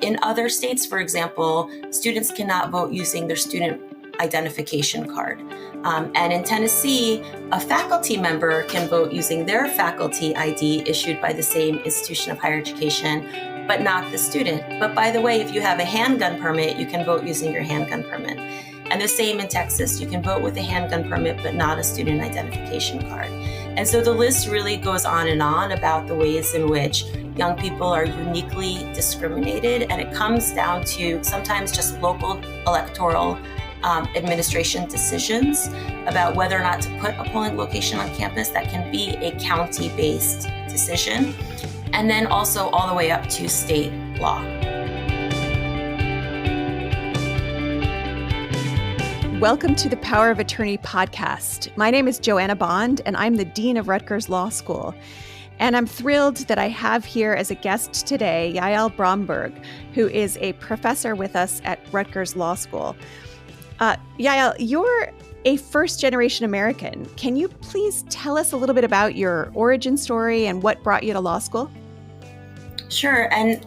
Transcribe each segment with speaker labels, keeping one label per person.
Speaker 1: In other states, for example, students cannot vote using their student identification card. And in Tennessee, a faculty member can vote using their faculty ID issued by the same institution of higher education, but not the student. But by the way, if you have a handgun permit, you can vote using your handgun permit. And the same in Texas, you can vote with a handgun permit, but not a student identification card. And so the list really goes on and on about the ways in which young people are uniquely discriminated. And it comes down to sometimes just local electoral administration decisions about whether or not to put a polling location on campus. That can be a county-based decision. And then also all the way up to state law.
Speaker 2: Welcome to the Power of Attorney podcast. My name is Johanna Bond, and I'm the Dean of Rutgers Law School. And I'm thrilled that I have here as a guest today, Yael Bromberg, who is a professor with us at Rutgers Law School. Yael, you're a first-generation American. Can you please tell us a little bit about your origin story and what brought you to law school?
Speaker 1: Sure, and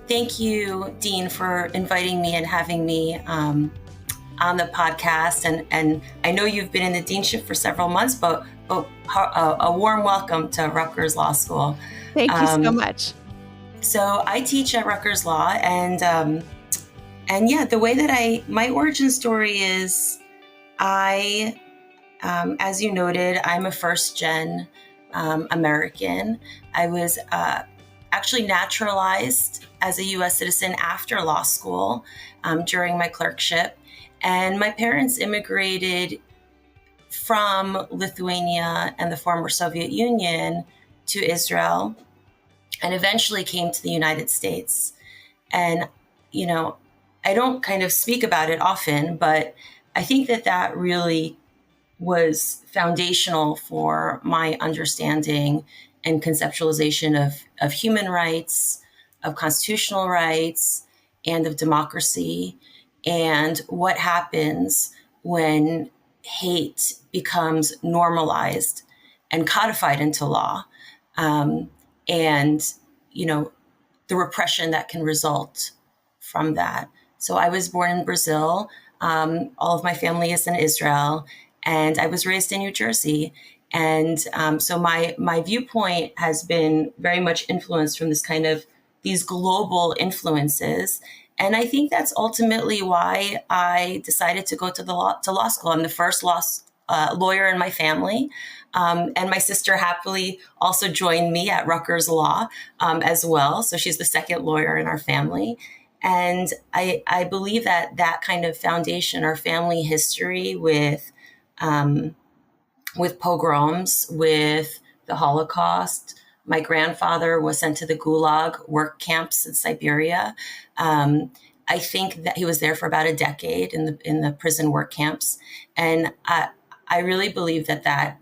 Speaker 1: thank you, Dean, for inviting me and having me on the podcast. And I know you've been in the deanship for several months, but a warm welcome to Rutgers Law School.
Speaker 2: Thank you so much.
Speaker 1: So I teach at Rutgers Law, and yeah, the way that my origin story is, as you noted, I'm a first-gen American. I was actually naturalized as a U.S. citizen after law school during my clerkship. And my parents immigrated from Lithuania and the former Soviet Union to Israel and eventually came to the United States. And, you know, I don't kind of speak about it often, but I think that really was foundational for my understanding and conceptualization of human rights, of constitutional rights, and of democracy, and what happens when hate becomes normalized and codified into law, and, you know, the repression that can result from that. So I was born in Brazil. All of my family is in Israel, and I was raised in New Jersey. And so my viewpoint has been very much influenced from these global influences. And I think that's ultimately why I decided to go to law school. I'm the first lawyer in my family. And my sister happily also joined me at Rutgers Law as well. So she's the second lawyer in our family. And I believe that kind of foundation, our family history with pogroms, with the Holocaust. My grandfather was sent to the Gulag work camps in Siberia. I think that he was there for about a decade in the prison work camps. And I really believe that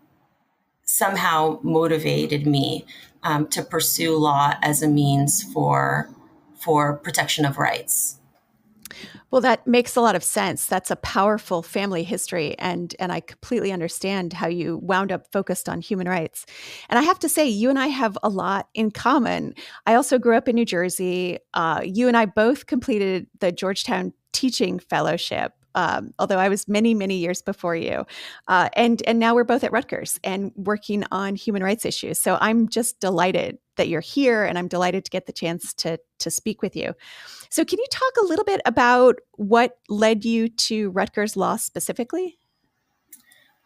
Speaker 1: somehow motivated me to pursue law as a means for protection of rights.
Speaker 2: Well, that makes a lot of sense. That's a powerful family history, and I completely understand how you wound up focused on human rights. And I have to say, you and I have a lot in common. I also grew up in New Jersey. You and I both completed the Georgetown Teaching Fellowship, although I was many, many years before you. And now we're both at Rutgers and working on human rights issues. So I'm just delighted that you're here, and I'm delighted to get the chance to speak with you. So can you talk a little bit about what led you to Rutgers Law specifically?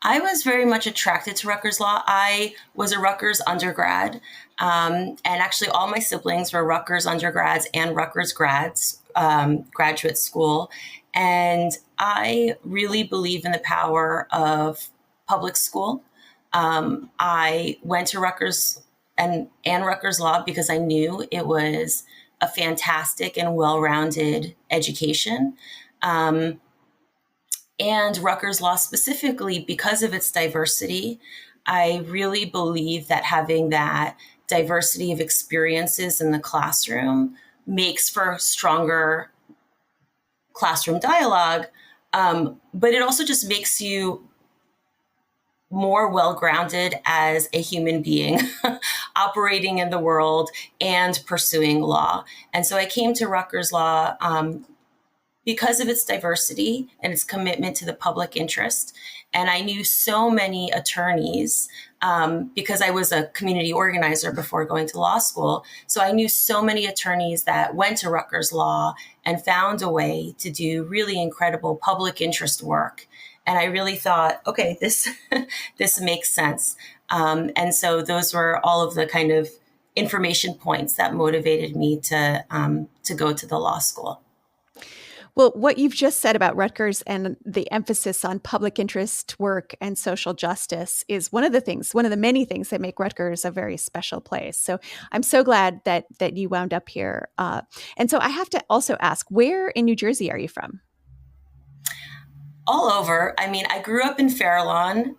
Speaker 1: I was very much attracted to Rutgers Law. I was a Rutgers undergrad, and actually all my siblings were Rutgers undergrads and Rutgers graduate school. And I really believe in the power of public school. I went to Rutgers and Rutgers Law because I knew it was a fantastic and well-rounded education. And Rutgers Law specifically, because of its diversity, I really believe that having that diversity of experiences in the classroom makes for stronger classroom dialogue, but it also just makes you more well-grounded as a human being operating in the world and pursuing law. And so I came to Rutgers Law because of its diversity and its commitment to the public interest. And I knew so many attorneys because I was a community organizer before going to law school. So I knew so many attorneys that went to Rutgers Law and found a way to do really incredible public interest work. And I really thought, okay, this this makes sense. And so those were all of the kind of information points that motivated me to go to the law school.
Speaker 2: Well, what you've just said about Rutgers and the emphasis on public interest work and social justice is one of the many things that make Rutgers a very special place. So I'm so glad that you wound up here. And so I have to also ask, where in New Jersey are you from?
Speaker 1: All over. I mean, I grew up in Fair Lawn,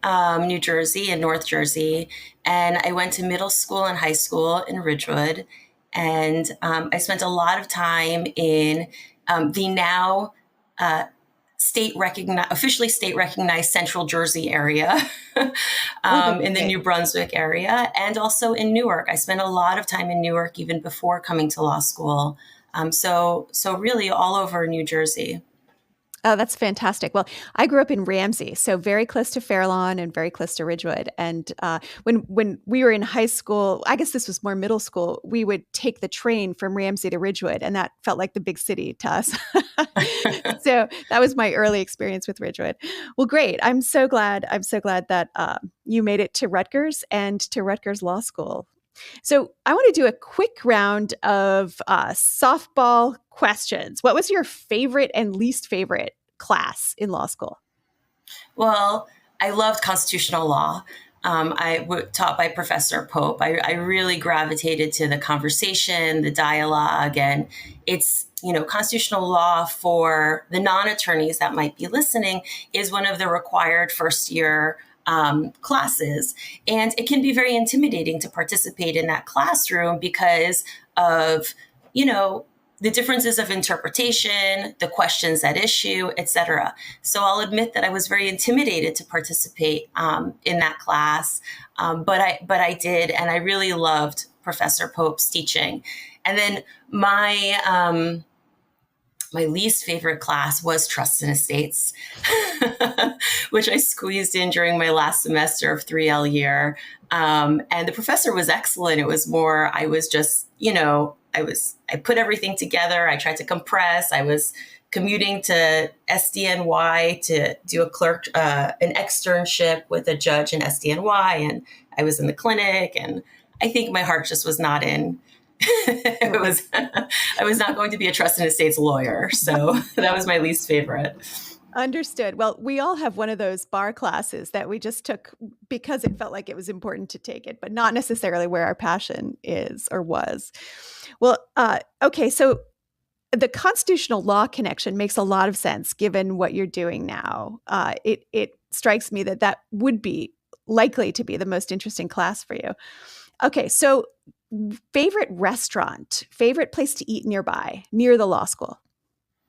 Speaker 1: New Jersey and North Jersey, and I went to middle school and high school in Ridgewood. And I spent a lot of time in the now officially state recognized Central Jersey area, in the New Brunswick area, and also in Newark. I spent a lot of time in Newark even before coming to law school. So really all over New Jersey.
Speaker 2: Oh, that's fantastic. Well, I grew up in Ramsey, so very close to Fair Lawn and very close to Ridgewood. And when we were in high school, I guess this was more middle school, we would take the train from Ramsey to Ridgewood, and that felt like the big city to us. So that was my early experience with Ridgewood. Well, great. I'm so glad that you made it to Rutgers and to Rutgers Law School. So I want to do a quick round of softball questions. What was your favorite and least favorite class in law school?
Speaker 1: Well, I loved constitutional law. Taught by Professor Pope. I really gravitated to the conversation, the dialogue, and it's, constitutional law for the non-attorneys that might be listening is one of the required first year classes. And it can be very intimidating to participate in that classroom because of, the differences of interpretation, the questions at issue, et cetera. So I'll admit that I was very intimidated to participate in that class, but I did, and I really loved Professor Pope's teaching. And then my least favorite class was Trusts and Estates, which I squeezed in during my last semester of 3L year. And the professor was excellent. It was more, I was just, I put everything together. I tried to compress. I was commuting to SDNY to do an externship with a judge in SDNY. And I was in the clinic, and I think my heart just was not in. I was not going to be a trust and estates lawyer. So that was my least favorite.
Speaker 2: Understood. Well, we all have one of those bar classes that we just took because it felt like it was important to take it, but not necessarily where our passion is or was. Well, okay. So the constitutional law connection makes a lot of sense given what you're doing now. It strikes me that would be likely to be the most interesting class for you. Okay. So favorite restaurant, favorite place to eat near the law school?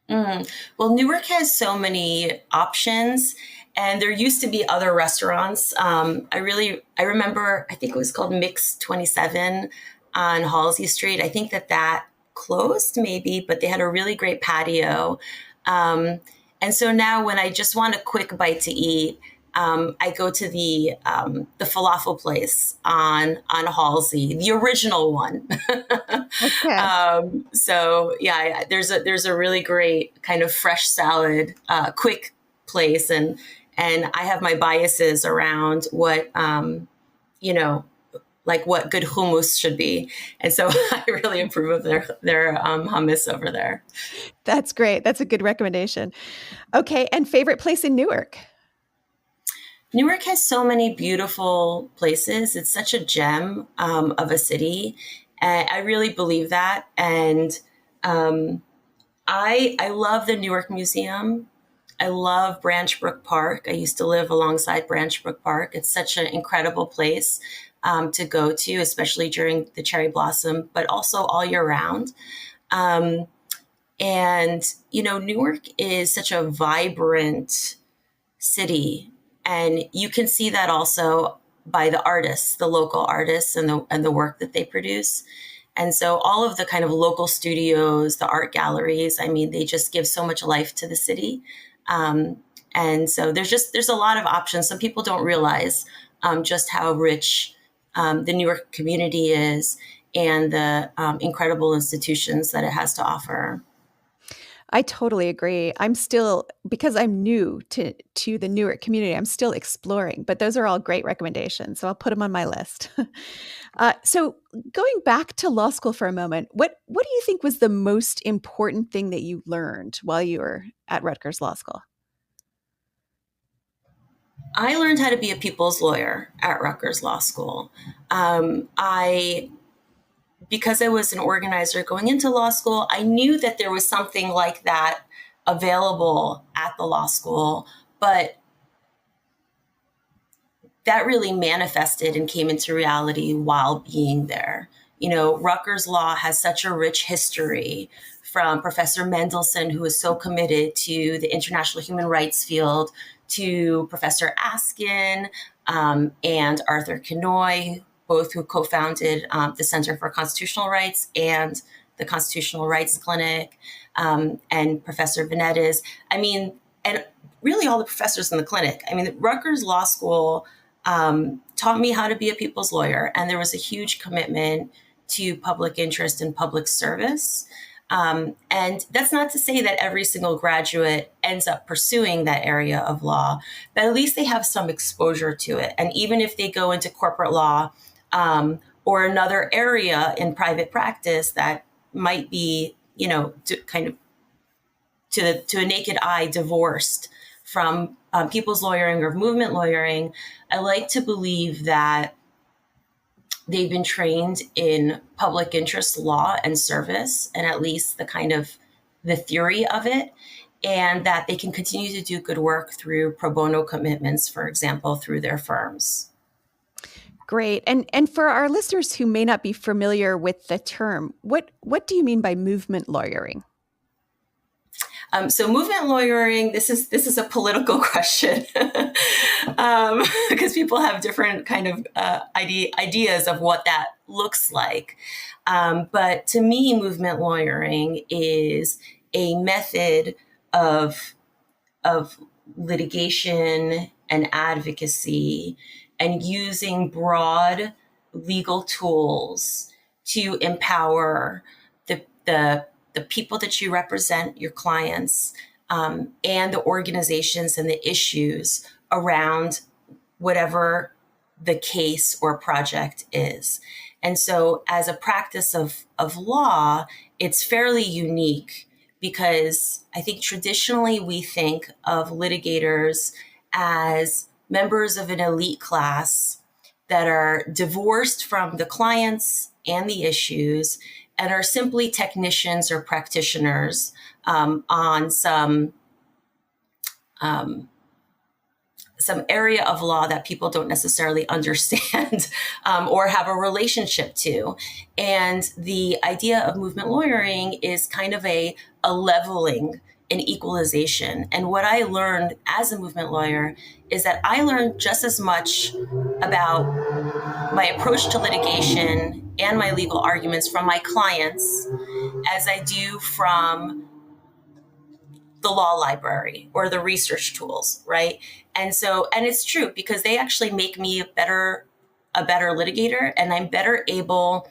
Speaker 1: Well, Newark has so many options, and there used to be other restaurants. I remember, I think it was called Mix 27 on Halsey Street. I think that closed maybe, but they had a really great patio. And so now when I just want a quick bite to eat, I go to the falafel place on Halsey, the original one. Okay. So yeah, there's a really great kind of fresh salad, quick place, and I have my biases around what like what good hummus should be, and so I really approve of their hummus over there.
Speaker 2: That's great. That's a good recommendation. Okay, and favorite place in Newark?
Speaker 1: Newark has so many beautiful places. It's such a gem of a city. I really believe that. And I love the Newark Museum. I love Branch Brook Park. I used to live alongside Branch Brook Park. It's such an incredible place to go to, especially during the cherry blossom, but also all year round. And, Newark is such a vibrant city. And you can see that also by the artists, the local artists, and the work that they produce. And so all of the kind of local studios, the art galleries, I mean, they just give so much life to the city. And so there's a lot of options. Some people don't realize just how rich the New York community is and the incredible institutions that it has to offer.
Speaker 2: I totally agree. I'm still, because I'm new to the Newark community, I'm still exploring, but those are all great recommendations. So I'll put them on my list. So going back to law school for a moment, what do you think was the most important thing that you learned while you were at Rutgers Law School?
Speaker 1: I learned how to be a people's lawyer at Rutgers Law School. Because I was an organizer going into law school, I knew that there was something like that available at the law school, but that really manifested and came into reality while being there. You know, Rutgers Law has such a rich history, from Professor Mendelsohn, who is so committed to the international human rights field, to Professor Askin and Arthur Kenoy, both who co-founded the Center for Constitutional Rights and the Constitutional Rights Clinic, and Professor Venetis. I mean, and really all the professors in the clinic. I mean, Rutgers Law School taught me how to be a people's lawyer, and there was a huge commitment to public interest and public service. And that's not to say that every single graduate ends up pursuing that area of law, but at least they have some exposure to it. And even if they go into corporate law or another area in private practice that might be, you know, to a naked eye divorced from people's lawyering or movement lawyering, I like to believe that they've been trained in public interest law and service, and at least the kind of the theory of it, and that they can continue to do good work through pro bono commitments, for example, through their firms.
Speaker 2: Great. And for our listeners who may not be familiar with the term, what do you mean by movement lawyering?
Speaker 1: So movement lawyering, this is a political question because people have different kind of ideas of what that looks like. But to me, movement lawyering is a method of litigation and advocacy and using broad legal tools to empower the people that you represent, your clients, and the organizations and the issues around whatever the case or project is. And so as a practice of law, it's fairly unique because I think traditionally we think of litigators as members of an elite class that are divorced from the clients and the issues and are simply technicians or practitioners on some area of law that people don't necessarily understand or have a relationship to. And the idea of movement lawyering is kind of a leveling, an equalization. And what I learned as a movement lawyer is that I learned just as much about my approach to litigation and my legal arguments from my clients as I do from the law library or the research tools, right? And it's true because they actually make me a better litigator, and I'm better able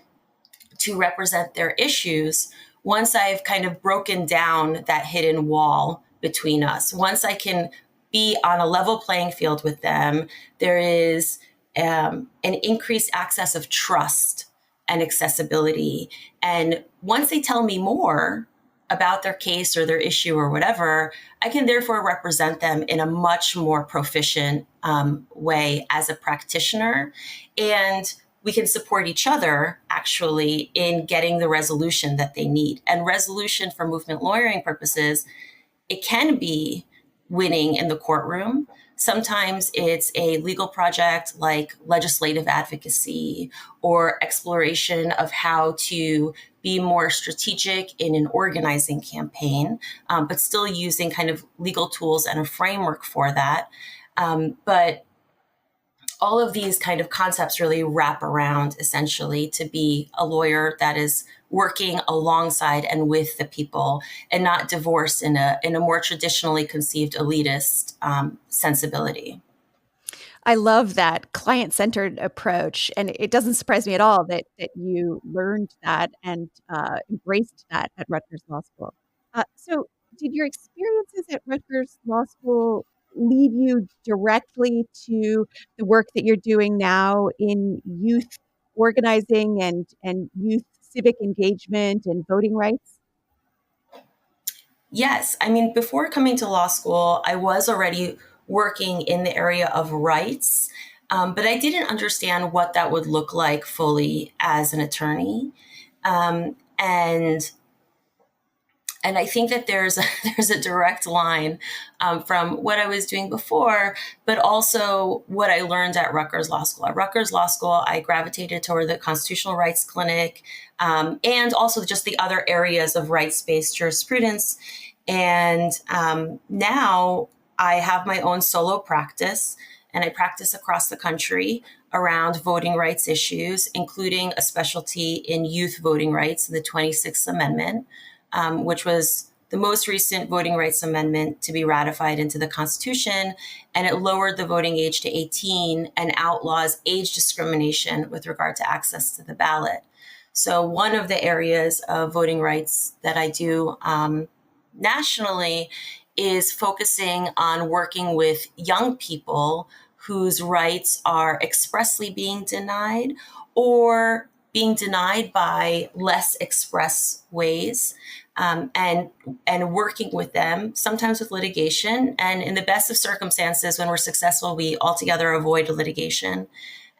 Speaker 1: to represent their issues once I've kind of broken down that hidden wall between us. Once I can be on a level playing field with them, there is an increased access of trust and accessibility. And once they tell me more about their case or their issue or whatever, I can therefore represent them in a much more proficient way as a practitioner. And we can support each other actually in getting the resolution that they need. And resolution for movement lawyering purposes, it can be winning in the courtroom. Sometimes it's a legal project like legislative advocacy or exploration of how to be more strategic in an organizing campaign, but still using kind of legal tools and a framework for that. But all of these kind of concepts really wrap around essentially to be a lawyer that is working alongside and with the people and not divorced in a more traditionally conceived elitist sensibility.
Speaker 2: I love that client-centered approach, and it doesn't surprise me at all that you learned that and embraced that at Rutgers Law School. So, did your experiences at Rutgers Law School lead you directly to the work that you're doing now in youth organizing and youth civic engagement and voting rights?
Speaker 1: Yes. I mean, before coming to law school, I was already working in the area of rights, but I didn't understand what that would look like fully as an attorney. And I think that there's a direct line from what I was doing before, but also what I learned at Rutgers Law School. At Rutgers Law School, I gravitated toward the constitutional rights clinic and also just the other areas of rights-based jurisprudence. And now I have my own solo practice, and I practice across the country around voting rights issues, including a specialty in youth voting rights in the 26th Amendment. Which was the most recent voting rights amendment to be ratified into the Constitution. And it lowered the voting age to 18 and outlaws age discrimination with regard to access to the ballot. So one of the areas of voting rights that I do nationally is focusing on working with young people whose rights are expressly being denied or being denied by less express ways. And working with them, sometimes with litigation. And in the best of circumstances, when we're successful, we altogether avoid litigation.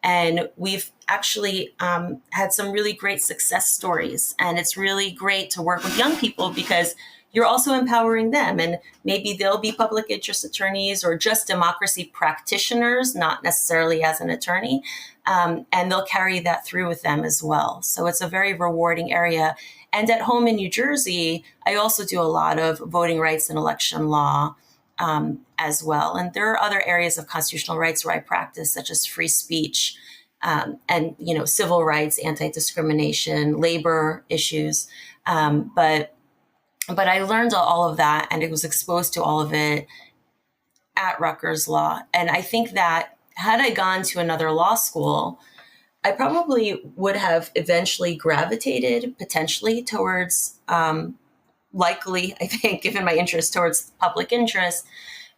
Speaker 1: And we've actually had some really great success stories. And it's really great to work with young people because you're also empowering them. And maybe they'll be public interest attorneys or just democracy practitioners, not necessarily as an attorney. And they'll carry that through with them as well. So it's a very rewarding area. And at home in New Jersey, I also do a lot of voting rights and election law as well. And there are other areas of constitutional rights where I practice, such as free speech and civil rights, anti-discrimination, labor issues. But I learned all of that, and I was exposed to all of it at Rutgers Law. And I think that had I gone to another law school, I probably would have eventually gravitated potentially towards, likely, I think, given my interest towards public interest.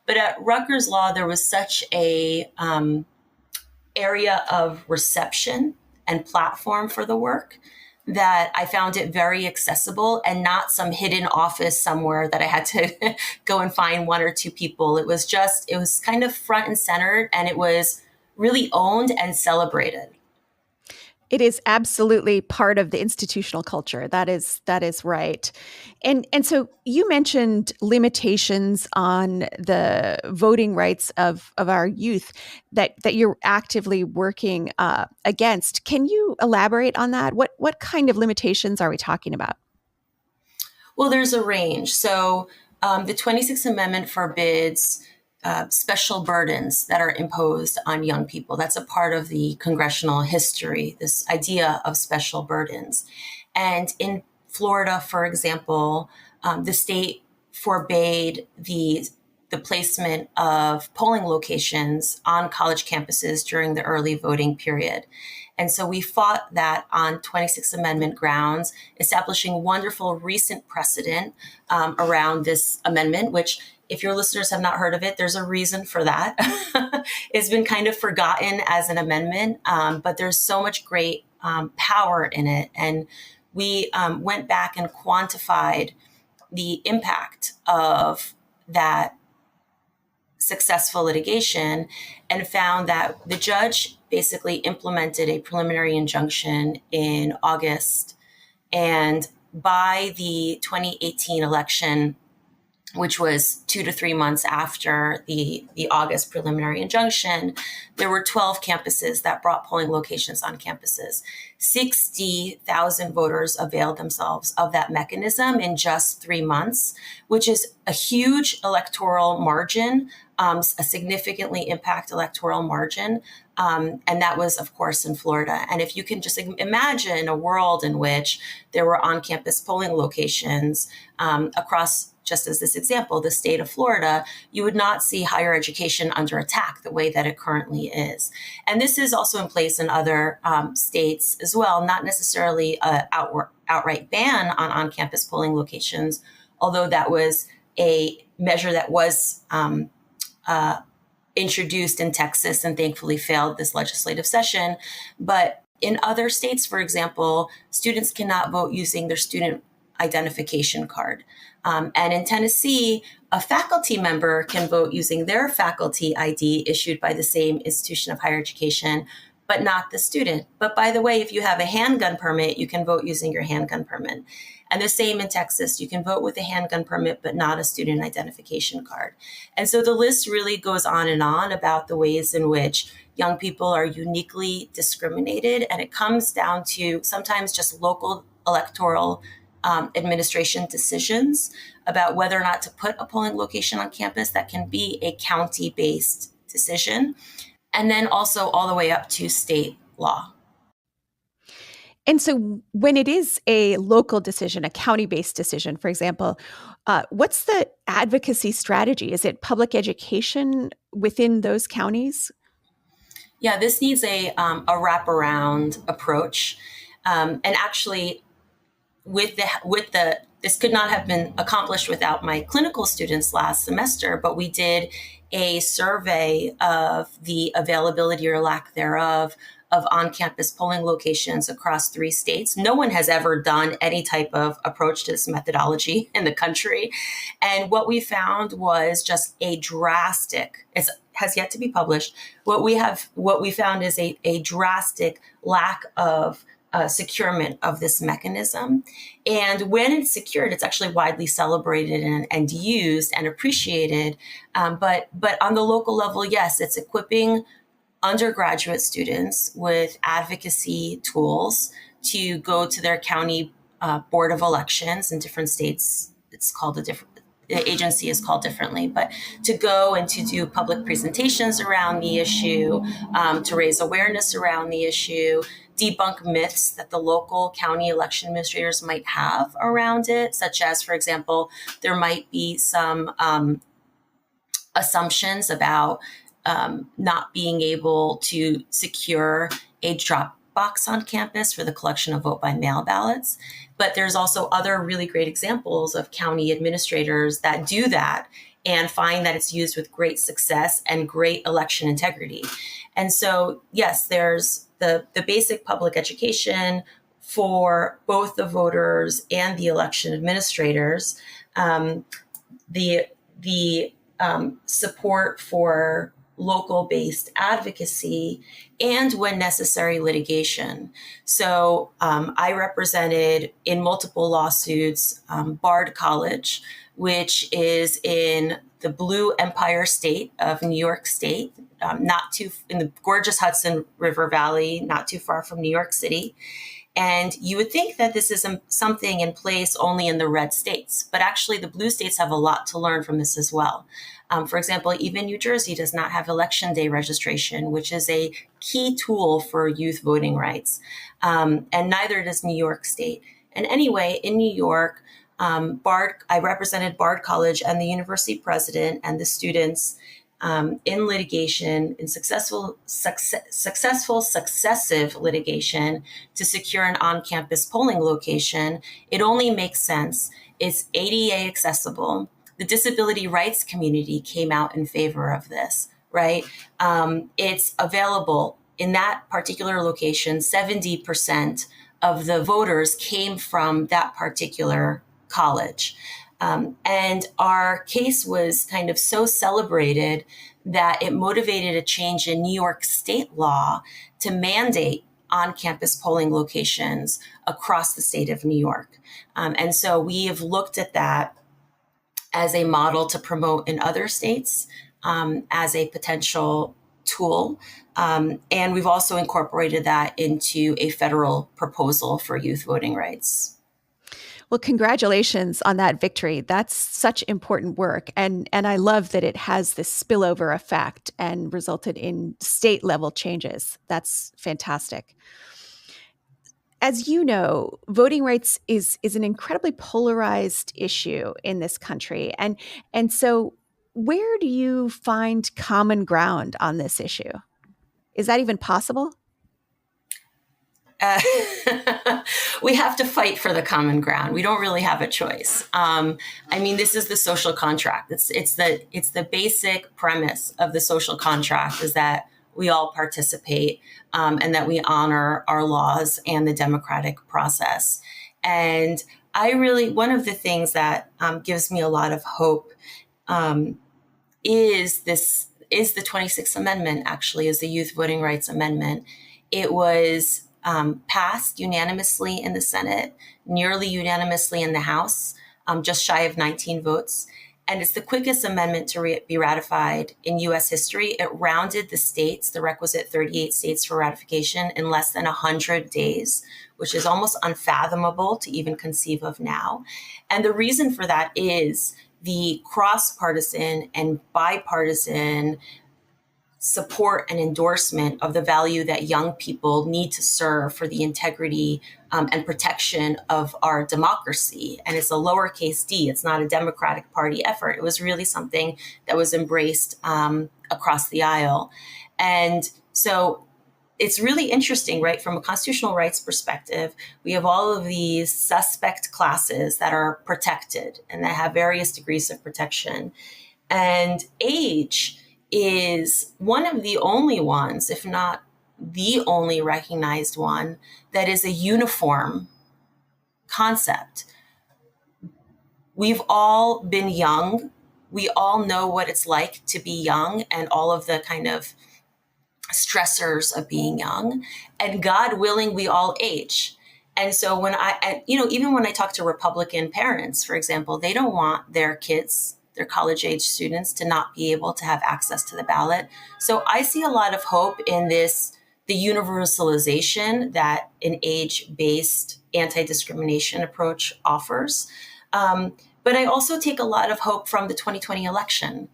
Speaker 1: But at Rutgers Law, there was such a area of reception and platform for the work that I found it very accessible and not some hidden office somewhere that I had to go and find one or two people. It was kind of front and centered, and it was really owned and celebrated.
Speaker 2: It is absolutely part of the institutional culture. That is right. And so you mentioned limitations on the voting rights of our youth that you're actively working against. Can you elaborate on that? What kind of limitations are we talking about?
Speaker 1: Well, there's a range. So the 26th Amendment forbids special burdens that are imposed on young people. That's a part of the congressional history, this idea of special burdens. And in Florida, for example, the state forbade the placement of polling locations on college campuses during the early voting period. And so we fought that on 26th Amendment grounds, establishing wonderful recent precedent around this amendment, which, if your listeners have not heard of it, there's a reason for that. It's been kind of forgotten as an amendment, but there's so much great power in it. And we went back and quantified the impact of that successful litigation and found that the judge basically implemented a preliminary injunction in August. And by the 2018 election, which was 2 to 3 months after the August preliminary injunction, there were 12 campuses that brought polling locations on campuses. 60,000 voters availed themselves of that mechanism in just 3 months, which is a huge electoral margin a significantly impact electoral margin. And that was, of course, in Florida. And if you can just imagine a world in which there were on-campus polling locations across, just as this example, the state of Florida, you would not see higher education under attack the way that it currently is. And this is also in place in other states as well, not necessarily an outright ban on-campus polling locations, although that was a measure that was introduced in Texas and thankfully failed this legislative session. But in other states, for example, students cannot vote using their student identification card. And in Tennessee, a faculty member can vote using their faculty ID issued by the same institution of higher education, but not the student. But by the way, if you have a handgun permit, you can vote using your handgun permit. And the same in Texas, you can vote with a handgun permit, but not a student identification card. And so the list really goes on and on about the ways in which young people are uniquely discriminated. And it comes down to sometimes just local electoral administration decisions about whether or not to put a polling location on campus. That can be a county-based decision. And then also all the way up to state law.
Speaker 2: And so when it is a local decision, a county-based decision, for example, what's the advocacy strategy? Is it public education within those counties?
Speaker 1: Yeah, this needs a wraparound approach. And actually, this could not have been accomplished without my clinical students last semester, but we did a survey of the availability or lack thereof of on-campus polling locations across 3 states. No one has ever done any type of approach to this methodology in the country. And what we found was just a drastic, it has yet to be published. What we found is a drastic lack of securement of this mechanism. And when it's secured, it's actually widely celebrated and used and appreciated. But on the local level, yes, it's equipping undergraduate students with advocacy tools to go to their county board of elections. In different states, it's called the agency is called differently, but to go and to do public presentations around the issue, to raise awareness around the issue, debunk myths that the local county election administrators might have around it, such as, for example, there might be some assumptions about not being able to secure a drop box on campus for the collection of vote by mail ballots. But there's also other really great examples of county administrators that do that and find that it's used with great success and great election integrity. And so, yes, there's the basic public education for both the voters and the election administrators, the support for local-based advocacy, and when necessary, litigation. So I represented in multiple lawsuits Bard College, which is in the Blue Empire State of New York State, in the gorgeous Hudson River Valley, not too far from New York City. And you would think that this is something in place only in the red states, but actually the blue states have a lot to learn from this as well. For example, even New Jersey does not have election day registration, which is a key tool for youth voting rights. And neither does New York State. And anyway, in New York, I represented Bard College and the university president and the students in litigation, in successive litigation to secure an on-campus polling location. It only makes sense. It's ADA accessible. The disability rights community came out in favor of this, right? It's available in that particular location. 70% of the voters came from that particular college. And our case was kind of so celebrated that it motivated a change in New York state law to mandate on-campus polling locations across the state of New York. And so we have looked at that as a model to promote in other states as a potential tool. And we've also incorporated that into a federal proposal for youth voting rights.
Speaker 2: Well, congratulations on that victory. That's such important work. And I love that it has this spillover effect and resulted in state level changes. That's fantastic. As you know, voting rights is an incredibly polarized issue in this country. And so where do you find common ground on this issue? Is that even possible?
Speaker 1: Uh, we have to fight for the common ground. We don't really have a choice. I mean, this is the social contract. It's the basic premise of the social contract is that we all participate and that we honor our laws and the democratic process. And one of the things that gives me a lot of hope is the 26th Amendment. Actually, is the Youth Voting Rights Amendment. It was passed unanimously in the Senate, nearly unanimously in the House, just shy of 19 votes. And it's the quickest amendment to be ratified in U.S. history. It rounded the states, the requisite 38 states for ratification, in less than 100 days, which is almost unfathomable to even conceive of now. And the reason for that is the cross-partisan and bipartisan support and endorsement of the value that young people need to serve for the integrity and protection of our democracy. And it's a lowercase d. It's not a Democratic Party effort. It was really something that was embraced across the aisle. And so it's really interesting, right? From a constitutional rights perspective, we have all of these suspect classes that are protected and that have various degrees of protection. And age is one of the only ones, if not the only recognized one, that is a uniform concept. We've all been young. We all know what it's like to be young and all of the kind of stressors of being young. And God willing, we all age. And so even when I talk to Republican parents, for example, they don't want their kids, their college age students, to not be able to have access to the ballot. So I see a lot of hope in the universalization that an age-based anti-discrimination approach offers. But I also take a lot of hope from the 2020 election.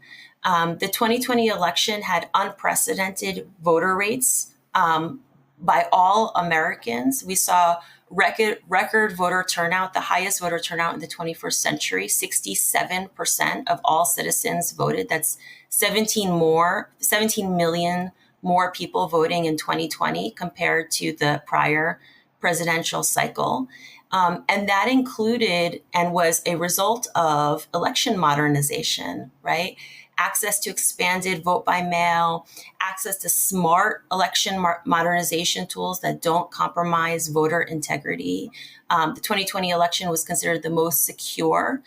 Speaker 1: The 2020 election had unprecedented voter rates by all Americans. We saw record voter turnout, the highest voter turnout in the 21st century. 67% of all citizens voted. That's 17 million more people voting in 2020 compared to the prior presidential cycle. And that included and was a result of election modernization, right? Access to expanded vote by mail, access to smart election modernization tools that don't compromise voter integrity. The 2020 election was considered the most secure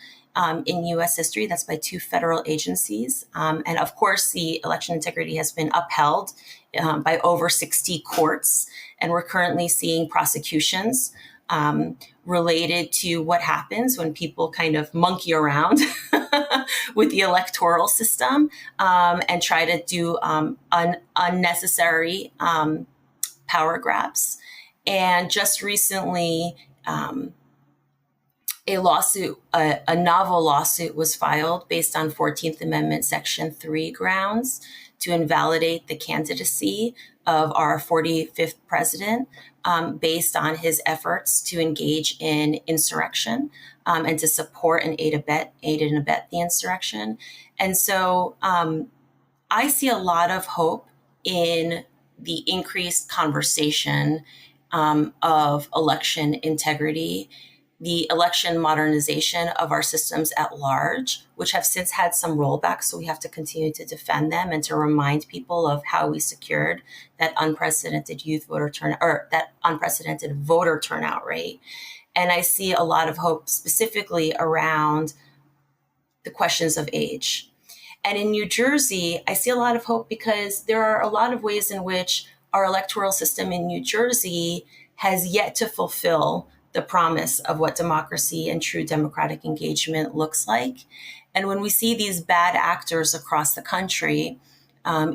Speaker 1: in U.S. history. That's by 2 federal agencies. And of course, the election integrity has been upheld by over 60 courts. And we're currently seeing prosecutions related to what happens when people kind of monkey around with the electoral system and try to do unnecessary power grabs. And just recently, a novel lawsuit was filed based on 14th Amendment Section 3 grounds to invalidate the candidacy of our 45th president based on his efforts to engage in insurrection and to support and aid and abet the insurrection. And so I see a lot of hope in the increased conversation of election integrity, the election modernization of our systems at large, which have since had some rollbacks. So we have to continue to defend them and to remind people of how we secured that unprecedented that unprecedented voter turnout rate. And I see a lot of hope specifically around the questions of age. And in New Jersey, I see a lot of hope because there are a lot of ways in which our electoral system in New Jersey has yet to fulfill the promise of what democracy and true democratic engagement looks like. And when we see these bad actors across the country,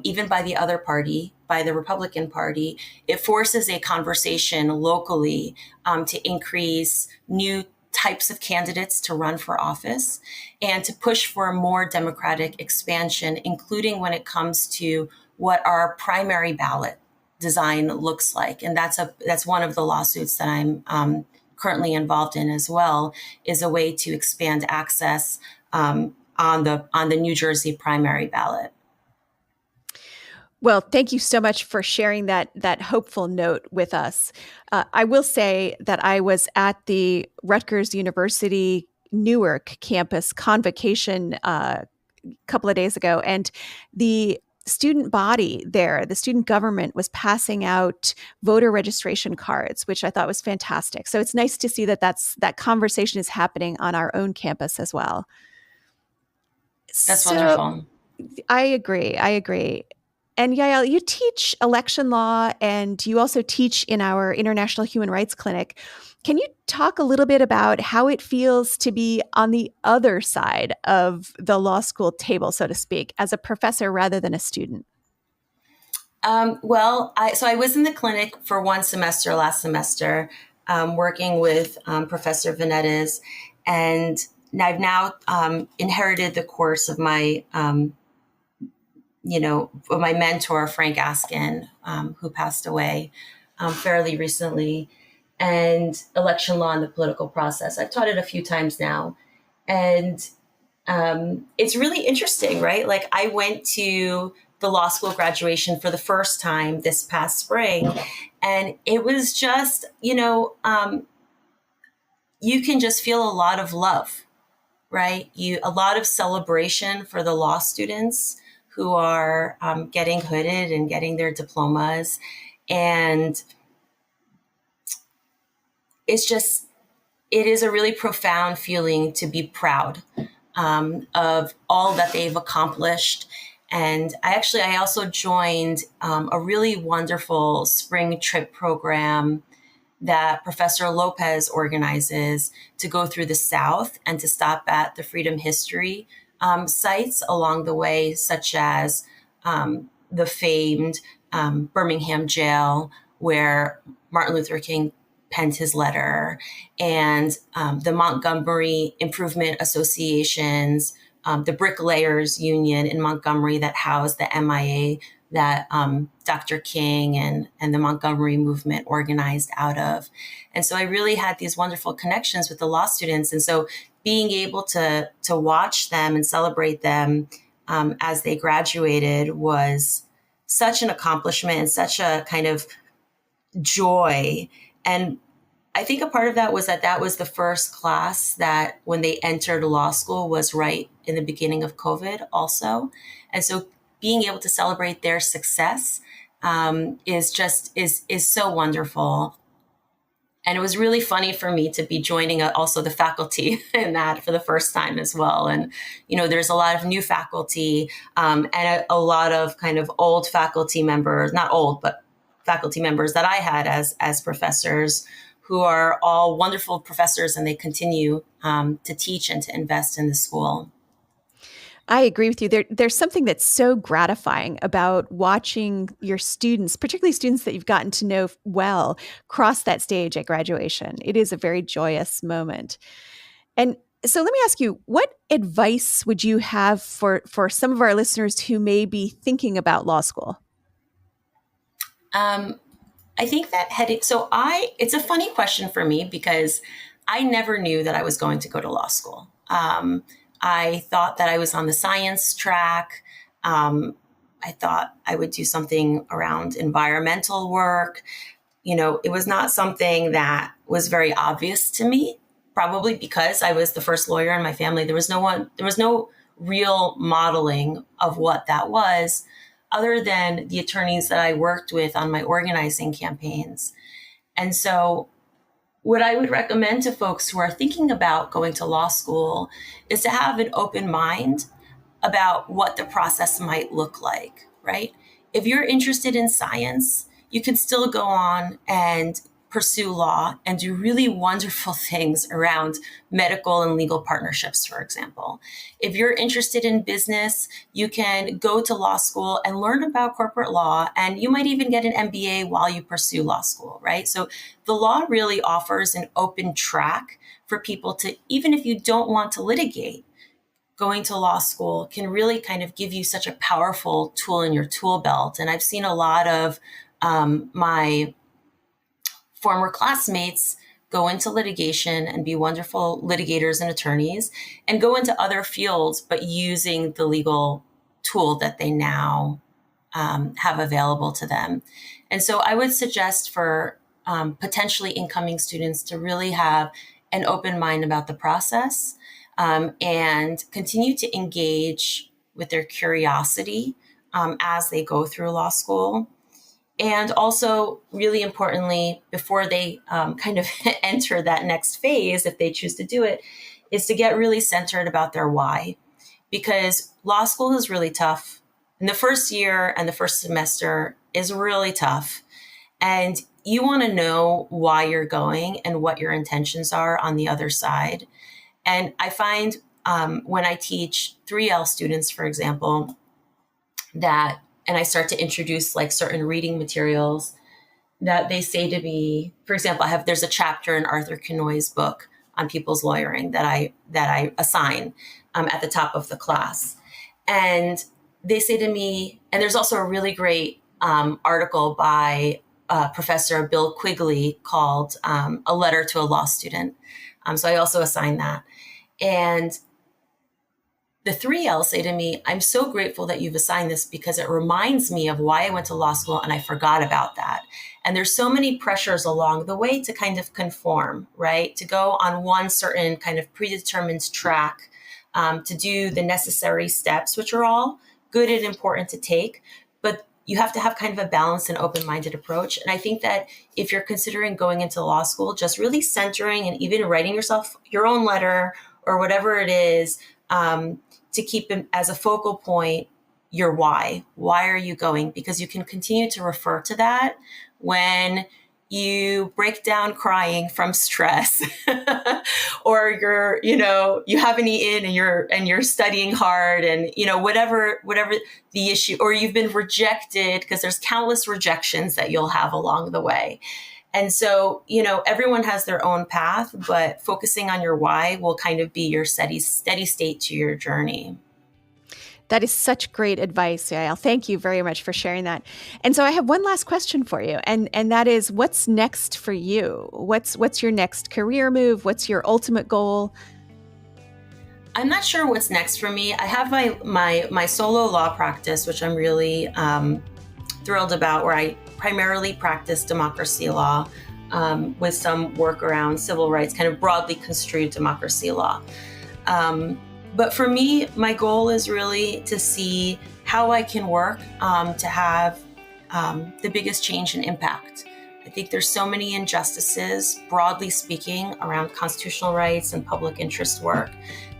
Speaker 1: even by the other party, by the Republican Party, it forces a conversation locally to increase new types of candidates to run for office and to push for a more democratic expansion, including when it comes to what our primary ballot design looks like. And that's one of the lawsuits that I'm currently involved in as well, is a way to expand access on the New Jersey primary ballot.
Speaker 2: Well, thank you so much for sharing that hopeful note with us. I will say that I was at the Rutgers University Newark campus convocation a couple of days ago, and the student body there, the student government, was passing out voter registration cards, which I thought was fantastic. So it's nice to see that conversation is happening on our own campus as well.
Speaker 1: That's wonderful.
Speaker 2: I agree. And Yael, you teach election law and you also teach in our International Human Rights Clinic. Can you talk a little bit about how it feels to be on the other side of the law school table, so to speak, as a professor rather than a student?
Speaker 1: I was in the clinic for one semester last semester, working with Professor Venetas, and I've now inherited the course of my my mentor, Frank Askin, who passed away fairly recently, and election law and the political process. I've taught it a few times now. And it's really interesting, right? Like, I went to the law school graduation for the first time this past spring, and it was just, you can just feel a lot of love, right? A lot of celebration for the law students who are getting hooded and getting their diplomas. And it is a really profound feeling to be proud of all that they've accomplished. And I also joined a really wonderful spring trip program that Professor Lopez organizes to go through the South and to stop at the Freedom History sites along the way, such as the famed Birmingham jail, where Martin Luther King penned his letter, and the Montgomery Improvement Associations, the Bricklayers Union in Montgomery that housed the MIA that Dr. King and the Montgomery movement organized out of. And so I really had these wonderful connections with the law students. And so being able to watch them and celebrate them as they graduated was such an accomplishment and such a kind of joy. And I think a part of that was the first class that, when they entered law school, was right in the beginning of COVID also. And so being able to celebrate their success is so wonderful. And it was really funny for me to be joining also the faculty in that for the first time as well. And, there's a lot of new faculty and a lot of kind of old faculty members, not old, but faculty members that I had as professors, who are all wonderful professors, and they continue to teach and to invest in the school.
Speaker 2: I agree with you. There's something that's so gratifying about watching your students, particularly students that you've gotten to know well, cross that stage at graduation. It is a very joyous moment. And so let me ask you, what advice would you have for some of our listeners who may be thinking about law school?
Speaker 1: I think that it's a funny question for me, because I never knew that I was going to go to law school. I thought that I was on the science track. I thought I would do something around environmental work. It was not something that was very obvious to me, probably because I was the first lawyer in my family. There was no real modeling of what that was, other than the attorneys that I worked with on my organizing campaigns. And so what I would recommend to folks who are thinking about going to law school is to have an open mind about what the process might look like, right? If you're interested in science, you can still go on and pursue law and do really wonderful things around medical and legal partnerships, for example. If you're interested in business, you can go to law school and learn about corporate law, and you might even get an MBA while you pursue law school, right? So the law really offers an open track for people to, even if you don't want to litigate, going to law school can really kind of give you such a powerful tool in your tool belt. And I've seen a lot of my former classmates go into litigation and be wonderful litigators and attorneys, and go into other fields, but using the legal tool that they now have available to them. And so I would suggest for potentially incoming students to really have an open mind about the process, and continue to engage with their curiosity as they go through law school. And also, really importantly, before they kind of enter that next phase, if they choose to do it, is to get really centered about their why. Because law school is really tough. And the first year and the first semester is really tough. And you want to know why you're going and what your intentions are on the other side. And I find when I teach 3L students, for example, that, and I start to introduce like certain reading materials, that they say to me, for example, there's a chapter in Arthur Kenoy's book on people's lawyering that I assign at the top of the class. And they say to me, and there's also a really great article by Professor Bill Quigley called A Letter to a Law Student. So I also assign that. And the 3L say to me, I'm so grateful that you've assigned this because it reminds me of why I went to law school and I forgot about that. And there's so many pressures along the way to kind of conform, right? To go on one certain kind of predetermined track, to do the necessary steps, which are all good and important to take, but you have to have kind of a balanced and open-minded approach. And I think that if you're considering going into law school, just really centering and even writing yourself your own letter or whatever it is, to keep as a focal point your why. Why are you going? Because you can continue to refer to that when you break down crying from stress or you haven't eaten and you're studying hard and, whatever the issue, or you've been rejected, because there's countless rejections that you'll have along the way. And so, everyone has their own path, but focusing on your why will kind of be your steady state to your journey.
Speaker 2: That is such great advice, Yael. Thank you very much for sharing that. And so I have one last question for you, and that is, what's next for you? What's your next career move? What's your ultimate goal?
Speaker 1: I'm not sure what's next for me. I have my solo law practice, which I'm really thrilled about, where I primarily practice democracy law with some work around civil rights, kind of broadly construed democracy law. But for me, my goal is really to see how I can work to have the biggest change and impact. I think there's so many injustices, broadly speaking, around constitutional rights and public interest work,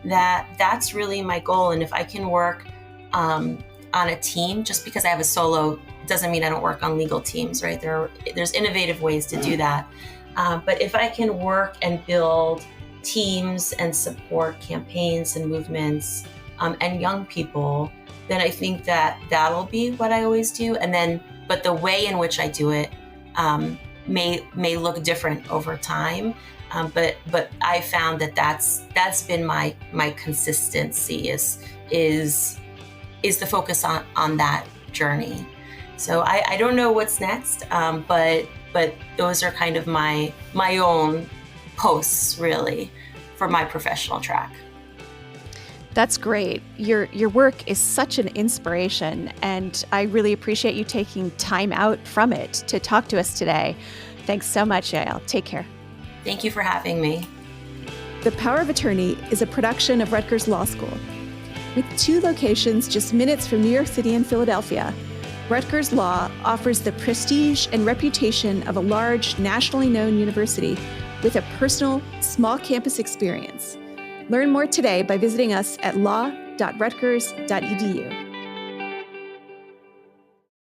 Speaker 1: that's really my goal. And if I can work on a team, just because I have a solo doesn't mean I don't work on legal teams, right? There's innovative ways to do that. But if I can work and build teams and support campaigns and movements and young people, then I think that'll be what I always do. But the way in which I do it may look different over time. But I found that's been my consistency is the focus on that journey. So I don't know what's next, but those are kind of my own posts, really, for my professional track.
Speaker 2: That's great. Your work is such an inspiration, and I really appreciate you taking time out from it to talk to us today. Thanks so much, Yael. Take care.
Speaker 1: Thank you for having me.
Speaker 2: The Power of Attorney is a production of Rutgers Law School. With 2 locations just minutes from New York City and Philadelphia, Rutgers Law offers the prestige and reputation of a large, nationally known university with a personal, small campus experience. Learn more today by visiting us at law.rutgers.edu.